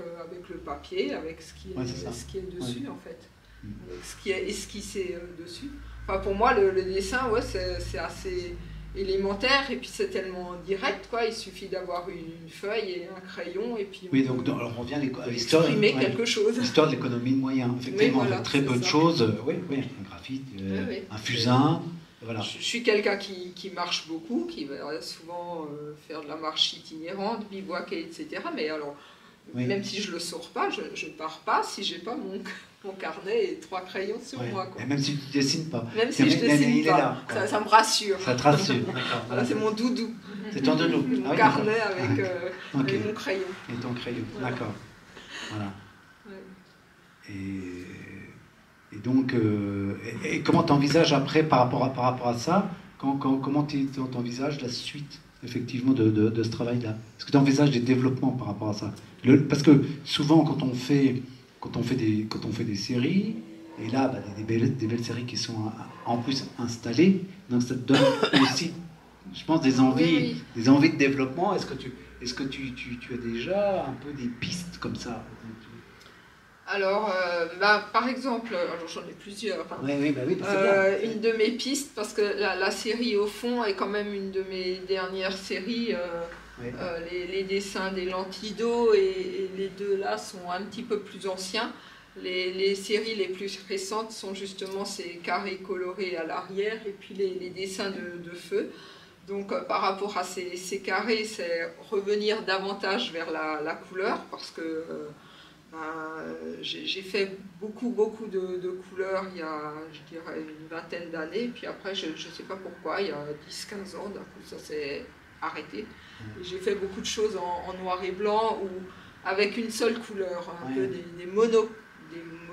le papier, avec ce qui est dessus, en fait, avec ce qui est esquissé dessus. Enfin, pour moi, le dessin, ouais, c'est assez élémentaire, et puis c'est tellement direct, quoi. Il suffit d'avoir une feuille et un crayon, et puis oui, donc alors on revient à l'histoire, quelque chose. L'histoire de l'économie de moyens, effectivement, voilà, avec très peu de choses, oui, un graphite, un fusain, voilà. Je suis quelqu'un qui marche beaucoup, qui va souvent faire de la marche itinérante, bivouaquer, etc. Mais alors, même si je le sors pas, je pars pas si j'ai pas mon carnet et 3 crayons sur moi, quoi. Et même si tu ne dessines pas. Même si je dessine pas, ça me rassure. Ça te rassure, d'accord. Voilà, c'est mon doudou. C'est ton doudou. Mon carnet avec mon crayon. Et ton crayon, voilà. D'accord. Voilà. Ouais. Et donc, et comment tu envisages après par rapport à ça, comment tu envisages la suite effectivement de ce travail-là? Est-ce que tu envisages des développements par rapport à ça? Parce que souvent quand on fait des séries, et là des belles séries qui sont en plus installées, donc ça te donne aussi, je pense, des envies de développement. Est-ce que tu as déjà un peu des pistes comme ça? Alors, par exemple, alors j'en ai plusieurs. Hein. Oui, une de mes pistes, parce que la série au fond est quand même une de mes dernières séries. Les dessins des lentilles d'eau et les deux là sont un petit peu plus anciens. Les séries les plus récentes sont justement ces carrés colorés à l'arrière et puis les dessins de feu. Donc par rapport à ces carrés, c'est revenir davantage vers la couleur, parce que j'ai fait beaucoup de couleurs il y a, je dirais, une vingtaine d'années, puis après je ne sais pas pourquoi, il y a 10-15 ans, d'un coup ça s'est arrêté. J'ai fait beaucoup de choses en noir et blanc ou avec une seule couleur, un peu des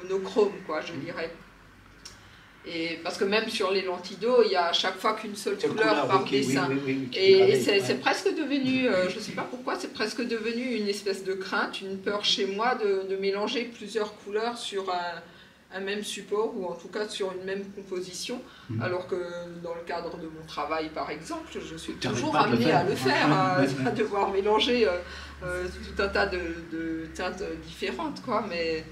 monochromes, quoi, je dirais. Et parce que même sur les lentilles d'eau, il y a à chaque fois qu'une seule couleur par dessin. Et c'est presque devenu, je ne sais pas pourquoi, c'est presque devenu une espèce de crainte, une peur chez moi de mélanger plusieurs couleurs sur un même support, ou en tout cas sur une même composition, alors que dans le cadre de mon travail, par exemple, je suis toujours amenée à le faire, à devoir mélanger tout un tas de teintes différentes, quoi. Mais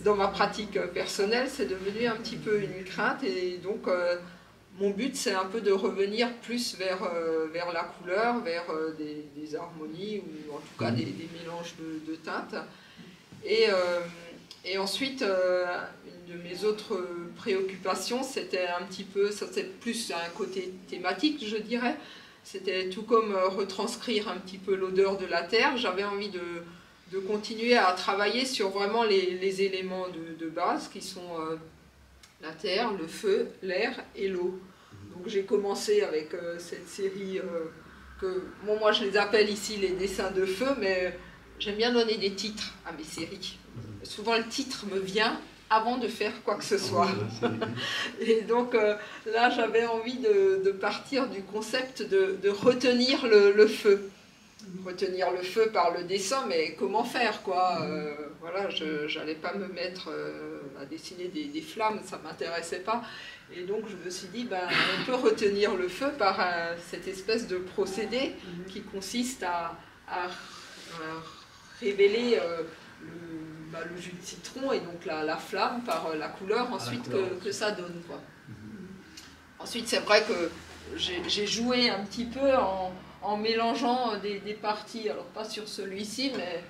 dans ma pratique personnelle, c'est devenu un petit peu une crainte, et donc mon but, c'est un peu de revenir plus vers la couleur, vers des harmonies, ou en tout cas des mélanges de teintes. Et ensuite, une de mes autres préoccupations, c'était un petit peu, ça c'est plus un côté thématique, je dirais. C'était tout comme retranscrire un petit peu l'odeur de la terre. J'avais envie de continuer à travailler sur vraiment les éléments de base, qui sont la terre, le feu, l'air et l'eau. Donc j'ai commencé avec cette série moi je les appelle ici les dessins de feu, mais j'aime bien donner des titres à mes séries. Souvent le titre me vient avant de faire quoi que ce soit. Et donc là j'avais envie de partir du concept de retenir le feu. Retenir le feu par le dessin, mais comment faire, quoi. Voilà, je n'allais pas me mettre à dessiner des flammes, ça ne m'intéressait pas. Et donc je me suis dit, on peut retenir le feu par cette espèce de procédé qui consiste à révéler le jus de citron et donc la flamme par la couleur ensuite que ça donne, quoi. Ensuite, c'est vrai que j'ai joué un petit peu en mélangeant des parties, alors pas sur celui-ci, mais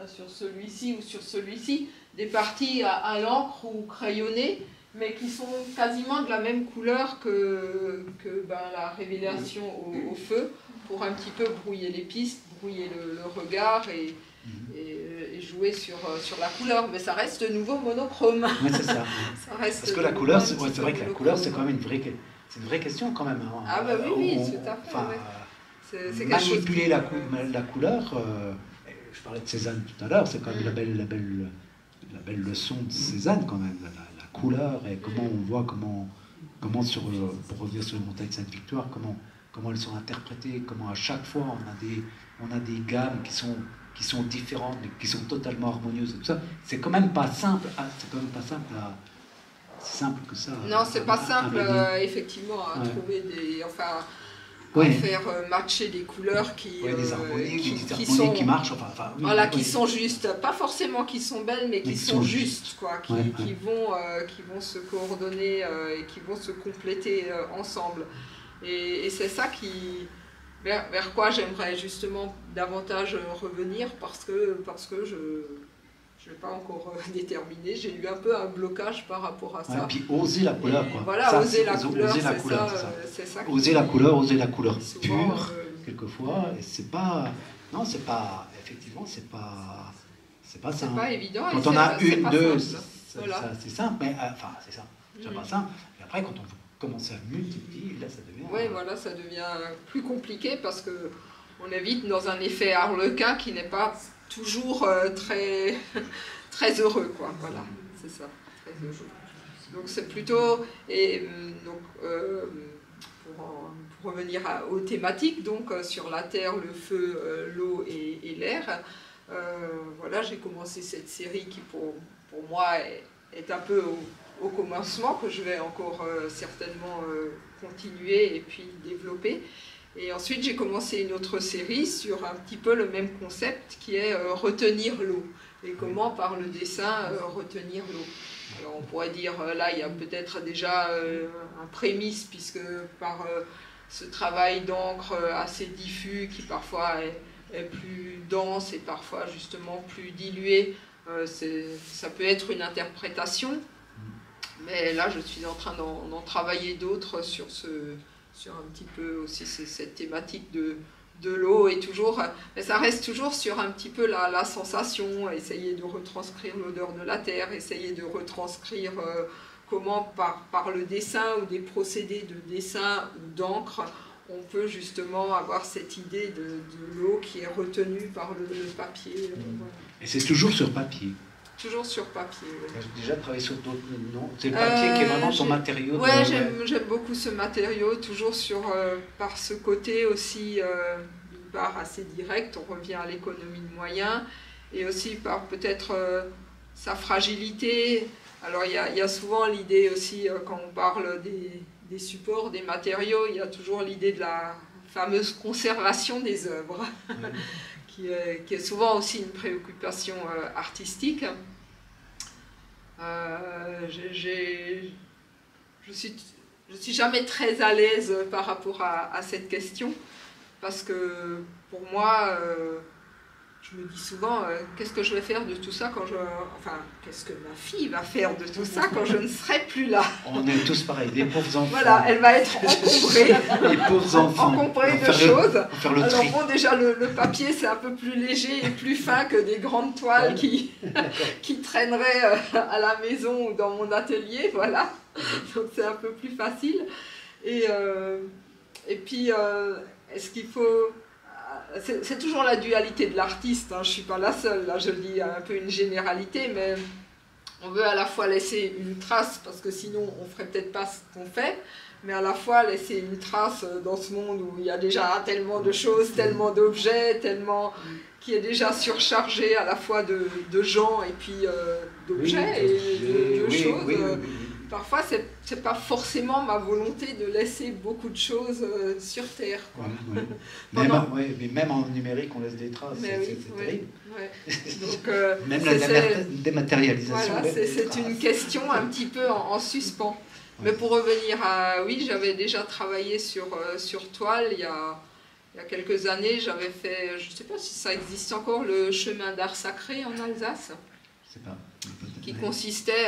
sur celui-ci ou sur celui-ci, des parties à l'encre ou crayonnées, mais qui sont quasiment de la même couleur que la révélation au feu, pour un petit peu brouiller les pistes, brouiller le regard et jouer sur la couleur, mais ça reste de nouveau monochrome. Oui, c'est ça. Parce que la couleur, c'est vrai que la couleur, c'est quand même une vraie... c'est une vraie question quand même. Hein. Ah bah oui, tout à fait. Enfin, ouais. C'est manipuler la couleur, je parlais de Cézanne tout à l'heure, c'est quand même la belle leçon de Cézanne quand même, la couleur et comment on voit comment pour revenir sur les montagnes Sainte-Victoire, comment elles sont interprétées, comment à chaque fois on a des gammes qui sont différentes mais qui sont totalement harmonieuses et tout ça. C'est quand même pas simple. C'est simple que ça. Non, c'est pas simple effectivement à trouver à faire matcher des couleurs des harmonies qui marchent, qui sont justes, pas forcément qui sont belles, mais qui sont justes, quoi, qui vont se coordonner et qui vont se compléter ensemble. Et c'est ça vers quoi j'aimerais justement davantage revenir, parce que je ne l'ai pas encore déterminé, j'ai eu un peu un blocage par rapport à ça. Et puis oser la couleur, quoi. Voilà, ça, oser la couleur, c'est ça. Oser la couleur pure, quelquefois, et c'est pas... Non, c'est pas... Effectivement, c'est pas simple. C'est pas évident. Quand on a une, deux, c'est simple, mais... Enfin, c'est simple, c'est pas simple. Et après, quand on commence à multiplier, là, ça devient... Oui, voilà, ça devient plus compliqué, parce qu'on est vite dans un effet harlequin qui n'est pas toujours très, très heureux, quoi. Voilà, c'est ça, très heureux. Donc c'est plutôt, pour revenir aux thématiques, donc sur la terre, le feu, l'eau et l'air, voilà, j'ai commencé cette série qui pour moi est un peu au commencement, que je vais encore certainement continuer et puis développer. Et ensuite, j'ai commencé une autre série sur un petit peu le même concept, qui est retenir l'eau. Et comment, par le dessin, retenir l'eau. Alors, on pourrait dire, là, il y a peut-être déjà un prémisse, puisque par ce travail d'encre assez diffus, qui parfois est plus dense et parfois, justement, plus dilué, ça peut être une interprétation. Mais là, je suis en train d'en travailler d'autres sur un petit peu aussi cette thématique de l'eau, et toujours, mais ça reste toujours sur un petit peu la sensation, essayer de retranscrire l'odeur de la terre, essayer de retranscrire comment par le dessin ou des procédés de dessin ou d'encre, on peut justement avoir cette idée de l'eau qui est retenue par le papier. Voilà. Et c'est toujours sur papier. Toujours sur papier. Oui. J'ai déjà travaillé sur d'autres, non? C'est le papier qui est vraiment ton matériau. Oui, j'aime beaucoup ce matériau, toujours par ce côté aussi, d'une part assez direct, on revient à l'économie de moyens, et aussi par peut-être sa fragilité. Alors il y a souvent l'idée aussi, quand on parle des supports, des matériaux, il y a toujours l'idée de la fameuse conservation des œuvres. Qui est souvent aussi une préoccupation artistique. Je suis jamais très à l'aise par rapport à cette question, parce que pour moi, je me dis souvent, qu'est-ce que je vais faire de tout ça qu'est-ce que ma fille va faire de tout ça quand je ne serai plus là? On est tous pareils, des pauvres enfants. Voilà, elle va être encombrée. Les pauvres enfants. Encombrée de choses. Alors bon, déjà, le papier, c'est un peu plus léger et plus fin que des grandes toiles qui traîneraient à la maison ou dans mon atelier, voilà. Donc c'est un peu plus facile. Et puis, est-ce qu'il faut... C'est toujours la dualité de l'artiste, hein. Je ne suis pas la seule, là je dis un peu une généralité, mais on veut à la fois laisser une trace, parce que sinon on ne ferait peut-être pas ce qu'on fait, mais à la fois laisser une trace dans ce monde où il y a déjà tellement de choses, tellement d'objets, tellement qui est déjà surchargé à la fois de gens et puis d'objets et de choses. Oui. Parfois, c'est pas forcément ma volonté de laisser beaucoup de choses sur Terre. Quoi. Ouais. Mais même en numérique, on laisse des traces, c'est terrible. Ouais. Donc, même la dématérialisation. Voilà, c'est une question un petit peu en suspens. Ouais. Mais pour revenir à... Oui, j'avais déjà travaillé sur toile il y a quelques années. J'avais fait, je ne sais pas si ça existe encore, le chemin d'art sacré en Alsace. Je sais pas. Qui consistait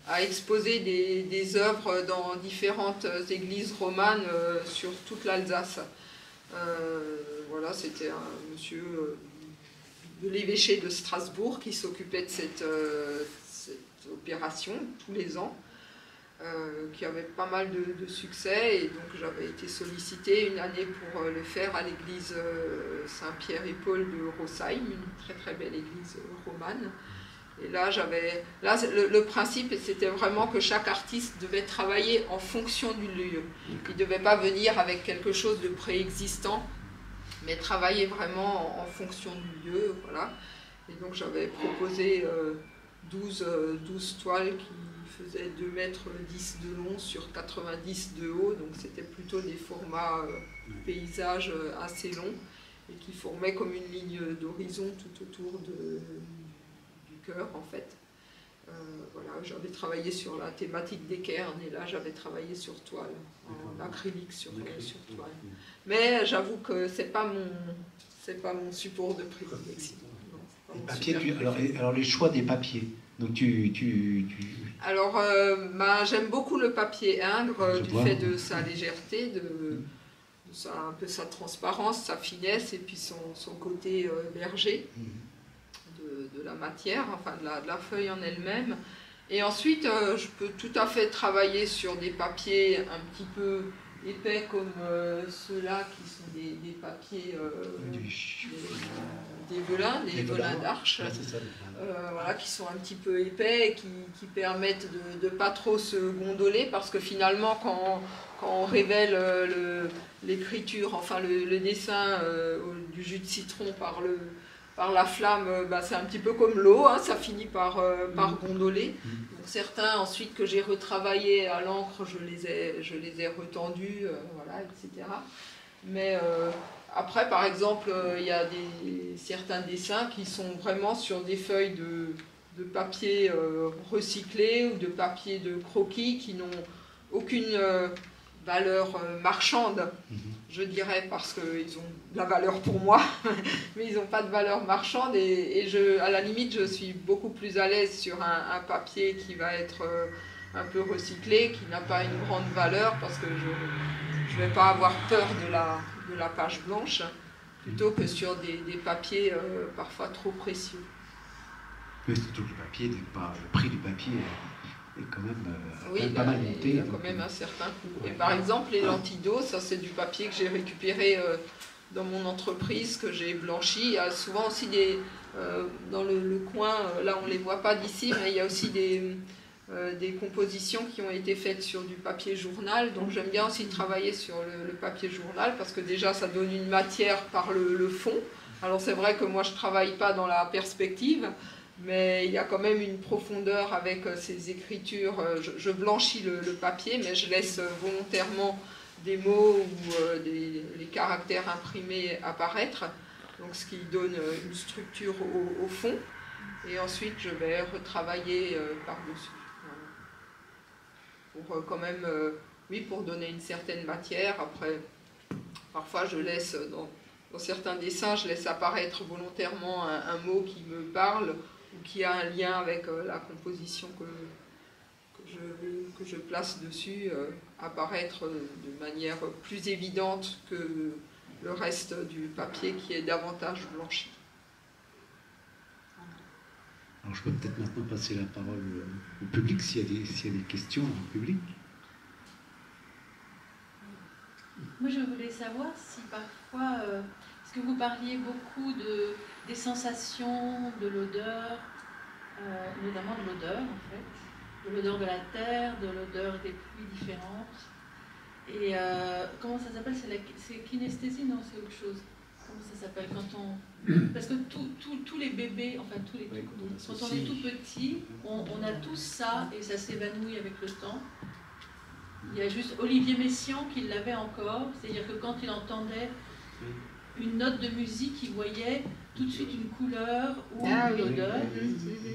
à exposer des œuvres dans différentes églises romanes sur toute l'Alsace. Voilà, c'était un monsieur de l'évêché de Strasbourg qui s'occupait de cette opération tous les ans. qui avait pas mal de succès, et donc j'avais été sollicitée une année pour le faire à l'église Saint-Pierre et Paul de Rosheim, une très très belle église romane. Et là, le principe, c'était vraiment que chaque artiste devait travailler en fonction du lieu. Il ne devait pas venir avec quelque chose de préexistant, mais travailler vraiment en fonction du lieu. Voilà. Et donc j'avais proposé 12 toiles qui faisaient 2 mètres 10 de long sur 90 de haut, donc c'était plutôt des formats paysages assez longs, et qui formaient comme une ligne d'horizon tout autour du cœur en fait. Voilà, j'avais travaillé sur la thématique des cairns, et là j'avais travaillé sur toile, en acrylique sur toile. Mais j'avoue que c'est pas mon support de prédilection. Alors les choix des papiers. Donc Alors j'aime beaucoup le papier Ingres du fait de sa légèreté, de un peu sa transparence, sa finesse, et puis son côté berger de la matière, enfin de la feuille en elle-même. Et ensuite, je peux tout à fait travailler sur des papiers un petit peu épais comme ceux-là, qui sont des papiers, des velins d'Arche, voilà, qui sont un petit peu épais et qui permettent de ne pas trop se gondoler, parce que finalement, quand on révèle l'écriture, enfin le dessin du jus de citron par la flamme, c'est un petit peu comme l'eau, hein, ça finit par gondoler. Donc certains ensuite que j'ai retravaillés à l'encre, je les ai retendus, voilà, etc. Mais après, par exemple, il y a certains dessins qui sont vraiment sur des feuilles de papier recyclé ou de papier de croquis qui n'ont aucune valeur marchande, je dirais, parce qu'ils ont de la valeur pour moi, mais ils n'ont pas de valeur marchande, et à la limite, je suis beaucoup plus à l'aise sur un papier qui va être un peu recyclé, qui n'a pas une grande valeur, parce que je ne vais pas avoir peur de la page blanche, plutôt que sur des papiers parfois trop précieux. Mais surtout que le prix du papier est quand même pas mal monté. Il y a quand même un certain coût. Et par exemple, les lentilles d'eau, ça c'est du papier que j'ai récupéré dans mon entreprise, que j'ai blanchi. Il y a souvent aussi dans le coin, là on ne les voit pas d'ici, mais il y a aussi des compositions qui ont été faites sur du papier journal. Donc j'aime bien aussi travailler sur le papier journal, parce que déjà ça donne une matière par le fond. Alors c'est vrai que moi je ne travaille pas dans la perspective, mais il y a quand même une profondeur avec ces écritures. Je blanchis le papier, mais je laisse volontairement des mots ou les caractères imprimés apparaître, donc ce qui donne une structure au fond, et ensuite je vais retravailler par-dessus. Voilà. Pour quand même, pour donner une certaine matière. Après, parfois je laisse, dans certains dessins, je laisse apparaître volontairement un mot qui me parle, ou qui a un lien avec la composition que je place dessus, apparaître de manière plus évidente que le reste du papier qui est davantage blanchi. Alors je peux peut-être maintenant passer la parole au public, s'il y a des questions au public. Moi je voulais savoir si parfois, parce que vous parliez beaucoup des sensations, de l'odeur, notamment de l'odeur en fait, de l'odeur de la terre, de l'odeur des pluies différentes. Et comment ça s'appelle? C'est kinesthésie, non? C'est autre chose. Comment ça s'appelle quand on... Parce que tous les bébés, enfin tous les quand on est tout petit, on a tous ça, et ça s'évanouit avec le temps. Il y a juste Olivier Messiaen qui l'avait encore, c'est-à-dire que quand il entendait une note de musique, il voyait tout de suite une couleur ou une odeur.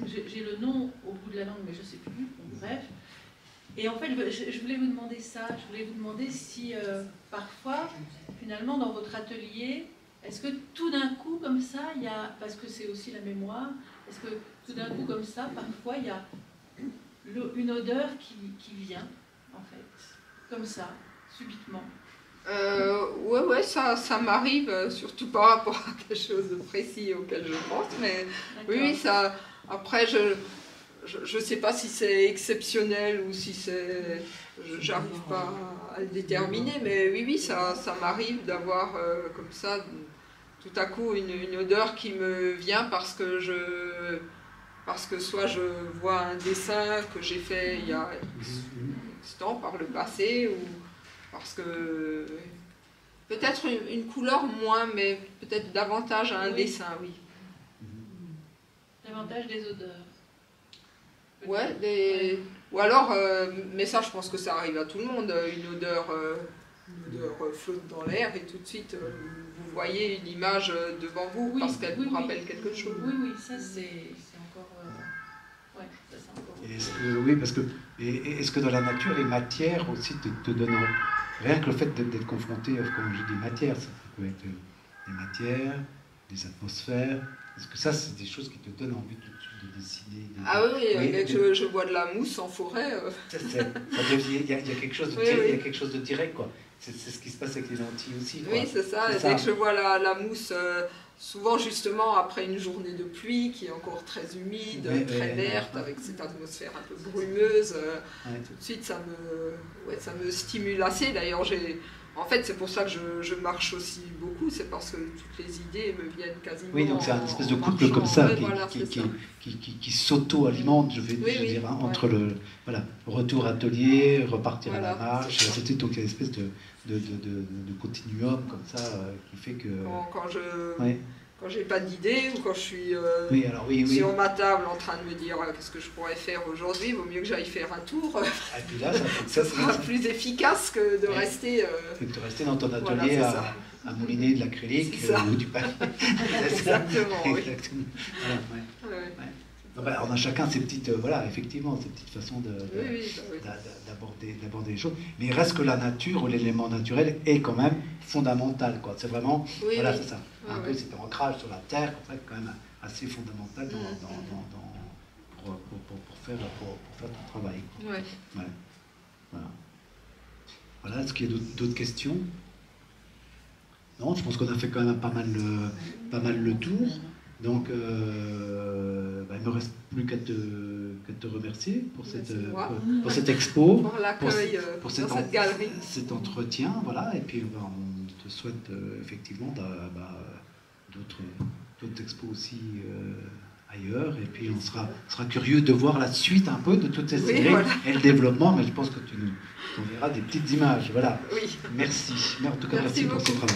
J'ai le nom au bout de la langue, mais je ne sais plus. Bon, bref. Et en fait, je voulais vous demander ça. Je voulais vous demander si parfois, finalement, dans votre atelier, est-ce que tout d'un coup, comme ça, il y a, parce que c'est aussi la mémoire, est-ce que tout d'un coup, comme ça, parfois, il y a une odeur qui vient, en fait, comme ça, subitement? Ouais, ça m'arrive, surtout par rapport à quelque chose de précis auquel je pense, mais oui, ça. Après, je ne sais pas si c'est exceptionnel ou si c'est... J'arrive pas à le déterminer, mais oui, ça m'arrive d'avoir comme ça, tout à coup, une odeur qui me vient parce que soit je vois un dessin que j'ai fait il y a X temps par le passé, ou parce que... Peut-être une couleur moins, mais peut-être davantage un dessin, oui. Davantage des odeurs. Ouais, ou alors, mais ça je pense que ça arrive à tout le monde, une odeur flotte dans l'air et tout de suite vous voyez une image devant vous parce qu'elle vous rappelle quelque chose. Oui, ça c'est encore... ouais, ça c'est encore... Oui, parce que est-ce que dans la nature, les matières aussi te donnent... Rien que le fait d'être confronté, comme je dis, matières, ça peut être des matières, des atmosphères. Est-ce que ça, c'est des choses qui te donnent envie tout de suite de dessiner Ah oui, je vois de la mousse en forêt. Il y a quelque chose de direct, il y a quelque chose de direct, quoi. C'est ce qui se passe avec les lentilles aussi, quoi. Oui, c'est ça. Dès que je vois la mousse, souvent justement après une journée de pluie qui est encore très humide, très verte, avec cette atmosphère un peu brumeuse, tout de suite ça me stimule assez. D'ailleurs, en fait, c'est pour ça que je marche aussi beaucoup, c'est parce que toutes les idées me viennent quasiment. Oui, donc c'est un espèce de couple comme ça, qui s'auto-alimente, je vais dire, hein, entre le retour atelier, repartir à la marche, c'était donc une espèce de continuum comme ça qui fait que... Quand j'ai pas d'idée ou quand je suis sur ma table en train de me dire qu'est-ce que je pourrais faire aujourd'hui, il vaut mieux que j'aille faire un tour. Et puis là, ça sera plus efficace que de rester... de rester dans ton atelier à mouliner de l'acrylique ou du papier. Exactement, oui. Exactement. Voilà, on a chacun ses petites, effectivement, ces petites façons d'aborder les choses. Mais il reste que la nature ou l'élément naturel est quand même fondamental, quoi. C'est vraiment, c'est ça. Peu cet ancrage sur la terre, en fait, quand même assez fondamental pour faire ton travail. Voilà. Est-ce qu'il y a d'autres questions? Non, je pense qu'on a fait quand même pas mal le tour. Donc, il ne me reste plus qu'à te remercier pour cette expo, pour l'accueil dans cette galerie. Cet entretien, voilà. Et puis, on te souhaite effectivement d'autres expos aussi ailleurs. Et puis, on sera curieux de voir la suite un peu de toutes ces séries et le développement. Mais je pense que tu nous enverras des petites images. Voilà. Oui. Merci. Mais en tout cas, merci pour ce travail.